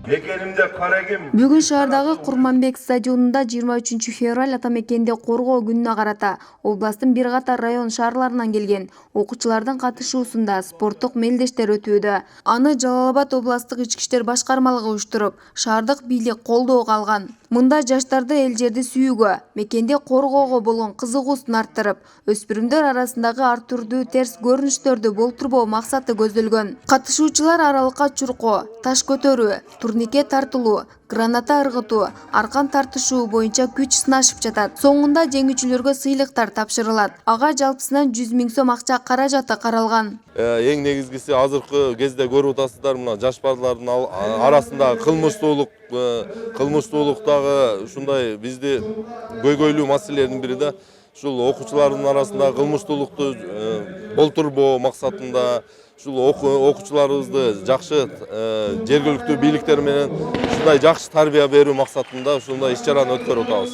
Бүгүн шаардагы Курманбек стадионунда 23 февраль ата мекенди коргоо күнүнө карата областтын бир катар район шаарларынан келген окуучулардын катышуусунда спорттук мелдештер өтүүдө. Аны Жалал Абад областтык ички иштер башкармалыгы уюштуруп, шаардык бийлик колдоого алган. Мында жаштарды эл жерди сүйүүгө, мекенди коргоого болгон кызыгуусун арттырып, өспүрүмдөр арасындагы ар түрдүү терс көрүнүштөрдү болтурбоо максаты көзделгөн. Катышуучулар аралыкка чуркоо, таш көтөрүү, турнике тартылуу, граната ыргытуу, аркан тартышуу боюнча күч сынашып жатат. Соңунда жеңүүчүлөргө сыйлыктар тапшырылат. Ага жалпысынан 100 000 сом акча каражаты каралган. Эң негизгиси азыркы кезде көрүп атасыздар, мына жаш балдардын арасында кылмыштуулуктагы ушундай бизди көйгөйлүү маселелердин бири да ушул окуучулардын арасында кылмыштуулукту болтурбоо максатында ушул окуучуларыбызды жакшы жергиликтүү бийликтер менен ушундай жакшы тарбия берүү максатында ушундай иш-чараны өткөрүп атабыз.